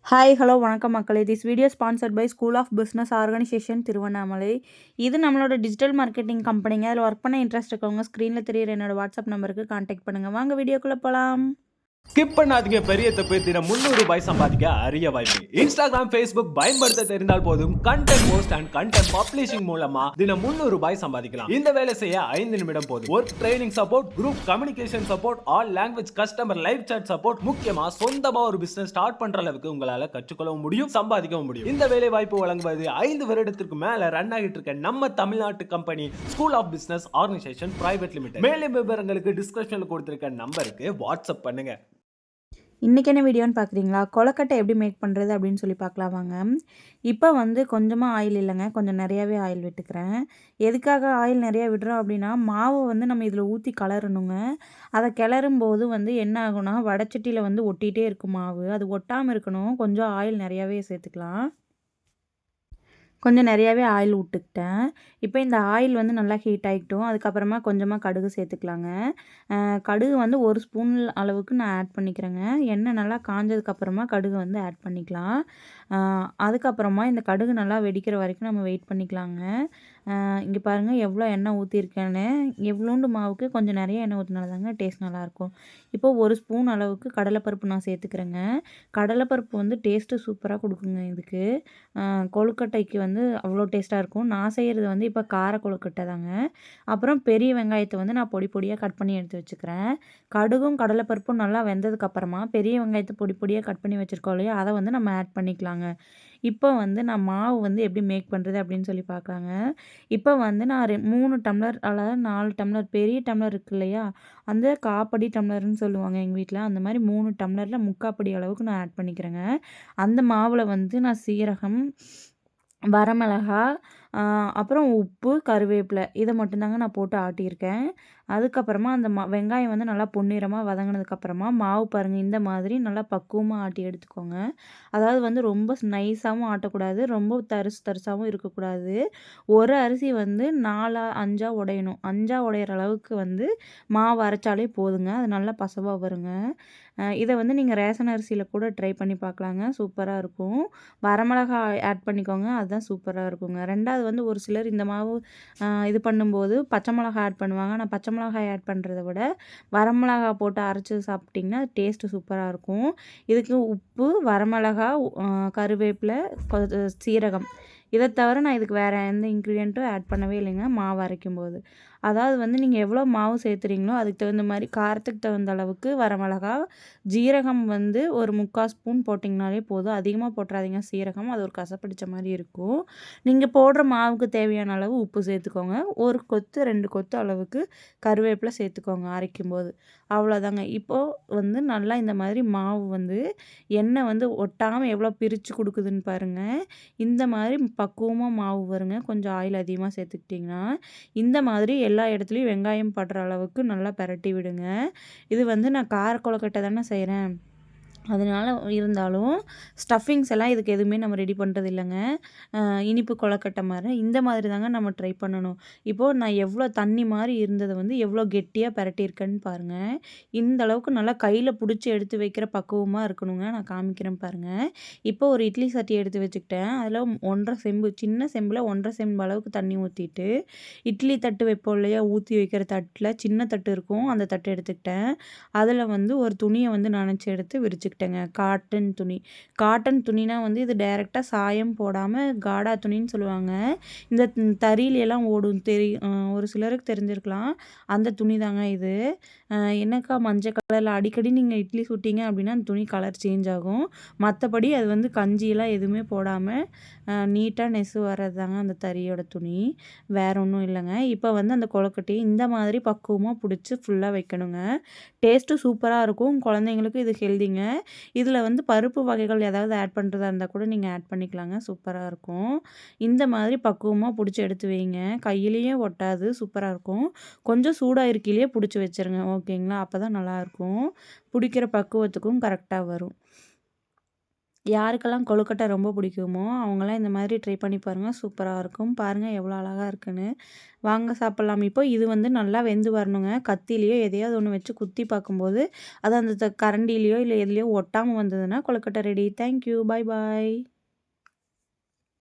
Hi hello வணக்கம் மக்களே. This video sponsored by school of business organization Tiruvannamalai. இது நம்மளோட டிஜிட்டல் மார்க்கெட்டிங் கம்பெனிங்க. அதில் ஒர்க் பண்ண இன்ட்ரெஸ்ட் இருக்கவங்க ஸ்க்ரீனில் தெரியுற என்னோட வாட்ஸ்அப் நம்பருக்கு கான்டாக்ட் பண்ணுங்கள். வாங்க வீடியோக்குள்ளே போகலாம். ஸ்கிப் பண்ணாதீங்க. பெரிய தப்பு. தினம் ₹300 சம்பாதிக்க அரிய வாய்ப்பு. இன்ஸ்டாகிராம், ஃபேஸ்புக் பயன்படுத்த தெரிந்தால் போதும். Content post and content publishing மூலமா தினம் ₹300 சம்பாதிக்கலாம். இந்த வேலை செய்ய 5 நிமிடம் போதும். Work training support, group communication support, all language customer live chat support. முக்கியமா சொந்தமா ஒரு பிசினஸ் ஸ்டார்ட் பண்ற அளவுக்கு உங்களால கற்றுக்கொள்ளவும் முடியும், சம்பாதிக்கவும் முடியும். இந்த வேலை வாய்ப்பு வழங்குவது 5 வருடத்திற்கு மேல ரன் ஆகிட்டு இருக்க நம்ம தமிழ்நாட்டு company school of business organization private limited. மேலும் விவரங்களுக்கு டிஸ்கிரிப்ஷன்ல கொடுத்திருக்க நம்பருக்கு வாட்ஸ்அப் பண்ணுங்க. இன்றைக்கி என்ன வீடியோன்னு பார்க்குறீங்களா? கொழுக்கட்டை எப்படி மேக் பண்ணுறது அப்படின்னு சொல்லி பார்க்கலாம் வாங்க. இப்போ வந்து கொஞ்சமாக ஆயில் இல்லைங்க, கொஞ்சம் நிறையாவே ஆயில் விட்டுக்கிறேன். எதுக்காக ஆயில் நிறையா விடுறோம் அப்படின்னா, மாவை வந்து நம்ம இதில் ஊற்றி கலரணுங்க. அதை கிளறும்போது வந்து என்ன ஆகும்னா, வடச்சட்டியில் வந்து ஒட்டிகிட்டே இருக்கும் மாவு. அது ஒட்டாமல் இருக்கணும், கொஞ்சம் ஆயில் நிறையாவே சேர்த்துக்கலாம். கொஞ்சம் நிறையாவே ஆயில் விட்டுக்கிட்டேன். இப்போ இந்த ஆயில் வந்து நல்லா ஹீட் ஆகிட்டோம். அதுக்கப்புறமா கொஞ்சமாக கடுகு சேர்த்துக்கலாங்க. கடுகு வந்து 1 ஸ்பூன் அளவுக்கு நான் ஆட் பண்ணிக்கிறேங்க. எண்ணெய் நல்லா காஞ்சதுக்கப்புறமா கடுகு வந்து ஆட் பண்ணிக்கலாம். அதுக்கப்புறமா இந்த கடுகு நல்லா வெடிக்கிற வரைக்கும் நம்ம வெயிட் பண்ணிக்கலாங்க. இங்கே பாருங்கள் எவ்வளோ எண்ணெய் ஊற்றிருக்கேன்னு. எவ்வளோண்டு மாவுக்கு கொஞ்சம் நிறைய எண்ணெய் ஊற்றினால தாங்க டேஸ்ட் நல்லாயிருக்கும். இப்போ 1 ஸ்பூன் அளவுக்கு கடலைப்பருப்பு நான் சேர்த்துக்கிறேங்க. கடலைப்பருப்பு வந்து டேஸ்ட்டு சூப்பராக கொடுக்குங்க இதுக்கு. கொழுக்கட்டைக்கு வந்து அவ்வளோ டேஸ்ட்டாக இருக்கும். நான் செய்கிறது வந்து இப்போ கார கொழுக்கட்டை தாங்க. அப்புறம் பெரிய வெங்காயத்தை வந்து நான் பொடி பொடியாக கட் பண்ணி எடுத்து வச்சுக்கிறேன். கடுகும் கடலைப்பருப்பும் நல்லா வெந்ததுக்கப்புறமா பெரிய வெங்காயத்தை பொடி பொடியாக கட் பண்ணி வச்சுருக்கோம் இல்லையா, அதை வந்து நம்ம ஆட் பண்ணிக்கலாங்க. இப்போ வந்து நான் மாவு வந்து எப்படி மேக் பண்ணுறது அப்படின்னு சொல்லி பார்க்கலாங்க. இப்போ வந்து நான் 3 டம்ளர் அதாவது 4 டம்ளர் பெரிய டம்ளர் இருக்கு இல்லையா, அந்த காப்படி டம்ளர்னு சொல்லுவாங்க எங்கள் வீட்டில். அந்த மாதிரி 3 டம்ளரில் 3/4 படி அளவுக்கு நான் ஆட் பண்ணிக்கிறேங்க. அந்த மாவில் வந்து நான் சீரகம், வரமிளகா, அப்புறம் உப்பு, கருவேப்பிலை இதை மட்டும்தாங்க நான் போட்டு ஆட்டியிருக்கேன். அதுக்கப்புறமா அந்த வெங்காயம் வந்து நல்லா பொன்னிறமாக வதங்கினதுக்கப்புறமா மாவு பாருங்கள் இந்த மாதிரி நல்லா பக்குவமாக ஆட்டி எடுத்துக்கோங்க. அதாவது வந்து ரொம்ப நைஸாகவும் ஆட்டக்கூடாது, ரொம்ப தரிசு தரிசாகவும் இருக்கக்கூடாது. ஒரு அரிசி வந்து 4 5 உடையணும். 5 உடையிற அளவுக்கு வந்து மாவு அரைச்சாலே போதுங்க. அது நல்லா பசவாக வருங்க. இதை வந்து நீங்கள் ரேஷன் அரிசியில் கூட ட்ரை பண்ணி பார்க்கலாங்க, சூப்பராக இருக்கும். வரமிளகா ஆட் பண்ணிக்கோங்க, அதுதான் சூப்பராக இருக்குங்க. 2வது வந்து ஒரு சிலர் இந்த மாவு இது பண்ணும்போது பச்சை மிளகா ஆட் பண்ணுவாங்க. நான் பச்சை மிளகாய் ஆட் பண்ணுறத விட வரமிளகா போட்டு அரைச்சி சாப்பிட்டிங்கன்னா டேஸ்ட்டு சூப்பராக இருக்கும். இதுக்கு உப்பு, வரமிளகா, கருவேப்பிலை, சீரகம் இதை தவிர நான் இதுக்கு வேறு எந்த இன்க்ரீடியண்ட்டும் ஆட் பண்ணவே இல்லைங்க மாவு அரைக்கும்போது. அதாவது வந்து நீங்கள் எவ்வளோ மாவு சேர்த்துறீங்களோ அதுக்கு தகுந்த மாதிரி காரத்துக்கு தகுந்த அளவுக்கு வரமிளகா, ஜீரகம் வந்து ஒரு 3/4 ஸ்பூன் போட்டிங்கனாலே போதும். அதிகமாக போட்டுறாதீங்க சீரகம், அது ஒரு கசப்படிச்ச மாதிரி இருக்கும். நீங்கள் போடுற மாவுக்கு தேவையான அளவு உப்பு சேர்த்துக்கோங்க. 1 கொத்து 2 கொத்து அளவுக்கு கருவேப்பிலை சேர்த்துக்கோங்க அரைக்கும்போது. அவ்வளோதாங்க. இப்போது வந்து நல்லா இந்த மாதிரி மாவு வந்து எண்ணெய் வந்து ஒட்டாமல் எவ்வளோ பிரித்து கொடுக்குதுன்னு பாருங்கள். இந்த மாதிரி பக்குவமாக மாவு வருங்க. கொஞ்சம் ஆயில் அதிகமாக சேர்த்துக்கிட்டிங்கன்னா இந்த மாதிரி எல்லா இடத்துலையும் வெங்காயம் படுற அளவுக்கு நல்லா பெரட்டி விடுங்க. இது வந்து நான் கார கொழுக்கட்டை தானே செய்கிறேன், அதனால இருந்தாலும் ஸ்டஃபிங்ஸ் எல்லாம் இதுக்கு எதுவுமே நம்ம ரெடி பண்ணுறது இல்லைங்க. இனிப்பு கொழுக்கட்டை மாதிரி இந்த மாதிரி தாங்க நம்ம ட்ரை பண்ணணும். இப்போது நான் எவ்வளோ தண்ணி மாதிரி இருந்ததை வந்து எவ்வளோ கெட்டியாக பெரட்டியிருக்கேன்னு பாருங்கள். இந்த அளவுக்கு நல்லா கையில் பிடிச்சி எடுத்து வைக்கிற பக்குவமாக இருக்கணுங்க. நான் காமிக்கிறேன் பாருங்கள். இப்போ ஒரு இட்லி சட்டி எடுத்து வச்சுக்கிட்டேன். அதில் 1.5 செம்பு, சின்ன செம்பில் 1.5 செம்பு அளவுக்கு தண்ணி ஊற்றிட்டு, இட்லி தட்டு வைப்போம் இல்லையா, ஊற்றி வைக்கிற தட்டில் சின்ன தட்டு இருக்கும், அந்த தட்டு எடுத்துக்கிட்டேன். அதில் வந்து ஒரு துணியை வந்து நனைச்சி எடுத்து விரிச்சுக்கிட்டேங்க. காட்டன் துணி. காட்டன் துணினா வந்து இது டைரெக்டாக சாயம் போடாமல் காடா துணின்னு சொல்லுவாங்க. இந்த தறியிலெல்லாம் ஓடும் ஒரு சிலருக்கு தெரிஞ்சிருக்கலாம். அந்த துணி தாங்க இது. என்னக்கா மஞ்சள் கலரில் அடிக்கடி நீங்கள் இட்லி சுட்டிங்க அப்படின்னா அந்த துணி கலர் சேஞ்ச் ஆகும். மற்றபடி அது வந்து கஞ்சியெல்லாம் எதுவுமே போடாமல் நீட்டாக நெசு வர்றது தாங்க அந்த தறியோட துணி, வேறு ஒன்றும் இல்லைங்க. இப்போ வந்து அந்த கொழுக்கட்டையை இந்த மாதிரி பக்குவமாக பிடிச்சி ஃபுல்லாக வைக்கணுங்க. டேஸ்ட்டு சூப்பராக இருக்கும். குழந்தைங்களுக்கு இது ஹெல்திங்க. இதில் வந்து பருப்பு வகைகள் ஏதாவது ஆட் பண்ணுறதா இருந்தால் கூட நீங்கள் ஆட் பண்ணிக்கலாங்க, சூப்பராக இருக்கும். இந்த மாதிரி பக்குவமாக பிடிச்சி எடுத்து வைங்க, கையிலேயே ஒட்டாது, சூப்பராக இருக்கும். கொஞ்சம் சூடாக இருக்கையிலேயே பிடிச்சி வச்சுருங்க, ஓகேங்களா? அப்போ தான் நல்லாயிருக்கும். பிடிக்கிற பக்குவத்துக்கும் கரெக்டாக வரும். யாருக்கெல்லாம் கொழுக்கட்டை ரொம்ப பிடிக்குமோ அவங்களாம் இந்த மாதிரி ட்ரை பண்ணி பாருங்கள். சூப்பராக இருக்கும். பாருங்கள் எவ்வளோ அழகா இருக்குன்னு. வாங்க சாப்பிட்லாம். இப்போ இது வந்து நல்லா வெந்து வரணுங்க. கத்திலேயோ எதையாவது ஒண்ணு வச்சு குத்தி பார்க்கும்போது, அது அந்த கரண்டிலேயோ இல்லை எதுலேயோ ஒட்டாமல் வந்ததுன்னா கொழுக்கட்டை ready. Thank you. Bye bye.